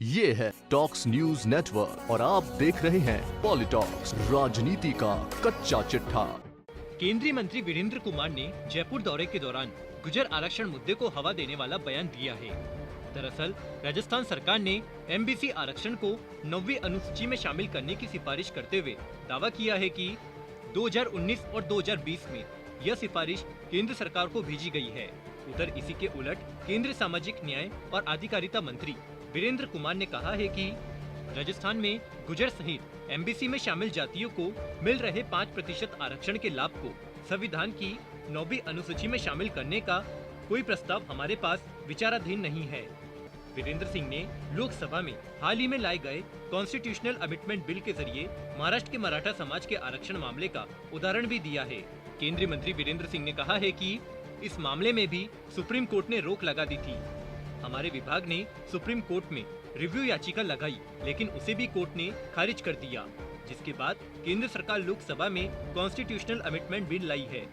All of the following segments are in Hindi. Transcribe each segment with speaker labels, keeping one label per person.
Speaker 1: ये है टॉक्स न्यूज नेटवर्क और आप देख रहे हैं पॉलिटॉक्स, राजनीति का कच्चा चिट्ठा।
Speaker 2: केंद्रीय मंत्री वीरेंद्र कुमार ने जयपुर दौरे के दौरान गुर्जर आरक्षण मुद्दे को हवा देने वाला बयान दिया है। दरअसल राजस्थान सरकार ने एमबीसी आरक्षण को 9वीं अनुसूची में शामिल करने की सिफारिश करते हुए दावा किया है कि 2019 और 2020 में यह सिफारिश केंद्र सरकार को भेजी गई है। उधर इसी के उलट केंद्रीय सामाजिक न्याय और अधिकारिता मंत्री वीरेंद्र कुमार ने कहा है कि राजस्थान में गुर्जर सहित एमबीसी में शामिल जातियों को मिल रहे 5% आरक्षण के लाभ को संविधान की 9वीं अनुसूची में शामिल करने का कोई प्रस्ताव हमारे पास विचाराधीन नहीं है। वीरेंद्र सिंह ने लोकसभा में हाल ही में लाए गए कॉन्स्टिट्यूशनल अमेंडमेंट बिल के जरिए महाराष्ट्र के मराठा समाज के आरक्षण मामले का उदाहरण भी दिया है। केंद्रीय मंत्री वीरेंद्र सिंह ने कहा है कि इस मामले में भी सुप्रीम कोर्ट ने रोक लगा दी थी। हमारे विभाग ने सुप्रीम कोर्ट में रिव्यू याचिका लगाई, लेकिन उसे भी कोर्ट ने खारिज कर दिया, जिसके बाद केंद्र सरकार लोकसभा में कॉन्स्टिट्यूशनल अमेंडमेंट बिल लाई है।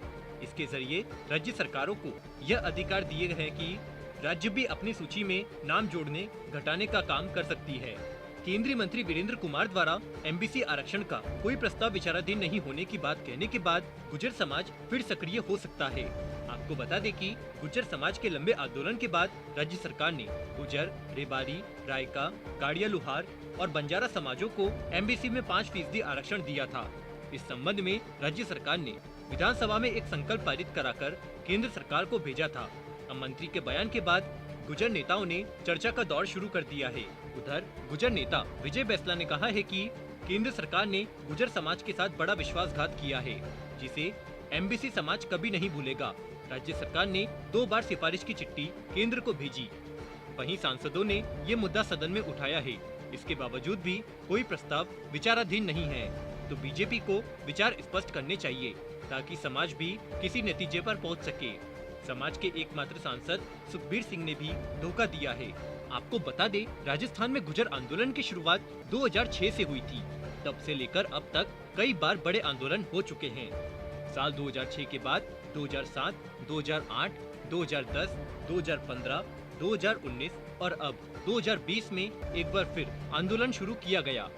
Speaker 2: इसके जरिए राज्य सरकारों को यह अधिकार दिए गए हैं कि राज्य भी अपनी सूची में नाम जोड़ने घटाने का काम कर सकती है। केंद्रीय मंत्री वीरेंद्र कुमार द्वारा एमबीसी आरक्षण का कोई प्रस्ताव विचाराधीन नहीं होने की बात कहने के बाद गुर्जर समाज फिर सक्रिय हो सकता है। आपको बता दें कि गुर्जर समाज के लंबे आंदोलन के बाद राज्य सरकार ने गुर्जर, रेबारी, रायका, गाड़िया लुहार और बंजारा समाजों को एमबीसी में 5% आरक्षण दिया था। इस संबंध में राज्य सरकार ने विधानसभा में एक संकल्प पारित कराकर केंद्र सरकार को भेजा था। अब मंत्री के बयान के बाद गुर्जर नेताओं ने चर्चा का दौर शुरू कर दिया है। उधर गुर्जर नेता विजय बैसला ने कहा है कि केंद्र सरकार ने गुर्जर समाज के साथ बड़ा विश्वासघात किया है, जिसे एमबीसी समाज कभी नहीं भूलेगा। राज्य सरकार ने 2 बार सिफारिश की चिट्ठी केंद्र को भेजी। वहीं सांसदों ने ये मुद्दा सदन में उठाया है। इसके बावजूद भी कोई प्रस्ताव विचाराधीन नहीं है, तो बीजेपी को विचार स्पष्ट करने चाहिए ताकि समाज भी किसी नतीजे पर पहुंच सके। समाज के एकमात्र सांसद सुखबीर सिंह ने भी धोखा दिया है। आपको बता दें, राजस्थान में गुर्जर आंदोलन की शुरुआत 2006 से हुई थी। तब से लेकर अब तक कई बार बड़े आंदोलन हो चुके हैं। साल 2006 के बाद 2007, 2008, 2010, 2015, 2019 और अब 2020 में एक बार फिर आंदोलन शुरू किया गया।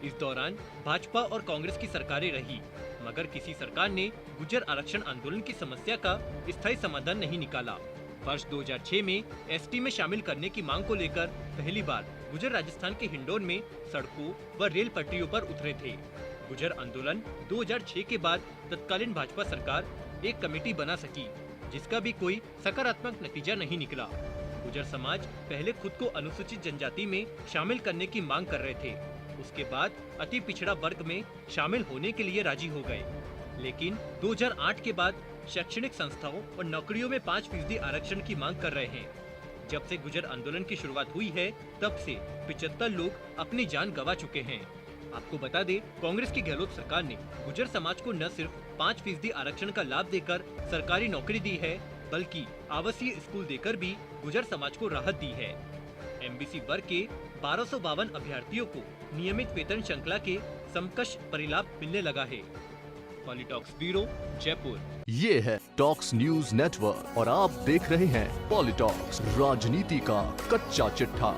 Speaker 2: इस दौरान भाजपा और कांग्रेस की सरकारें रही, मगर किसी सरकार ने गुर्जर आरक्षण आंदोलन की समस्या का स्थायी समाधान नहीं निकाला। वर्ष 2006 में एसटी में शामिल करने की मांग को लेकर पहली बार गुर्जर राजस्थान के हिंडौन में सड़कों व रेल पटरियों पर उतरे थे। गुर्जर आंदोलन 2006 के बाद तत्कालीन भाजपा सरकार एक कमेटी बना सकी, जिसका भी कोई सकारात्मक नतीजा नहीं निकला। गुर्जर समाज पहले खुद को अनुसूचित जनजाति में शामिल करने की मांग कर रहे थे, उसके बाद अति पिछड़ा वर्ग में शामिल होने के लिए राजी हो गए, लेकिन 2008 के बाद शैक्षणिक संस्थाओं और नौकरियों में 5% आरक्षण की मांग कर रहे हैं। जब से गुर्जर आंदोलन की शुरुआत हुई है, तब से 75 लोग अपनी जान गंवा चुके हैं। आपको बता दें, कांग्रेस की गहलोत सरकार ने गुर्जर समाज को न सिर्फ 5% आरक्षण का लाभ देकर सरकारी नौकरी दी है, बल्कि आवासीय स्कूल देकर भी गुर्जर समाज को राहत दी है। एमबीसी वर्ग के 1252 अभ्यर्थियों को नियमित वेतन श्रृंखला के समकक्ष परिलाभ मिलने लगा है। पॉलिटॉक्स ब्यूरो, जयपुर।
Speaker 1: ये है टॉक्स न्यूज नेटवर्क और आप देख रहे हैं पॉलिटॉक्स, राजनीति का कच्चा चिट्ठा।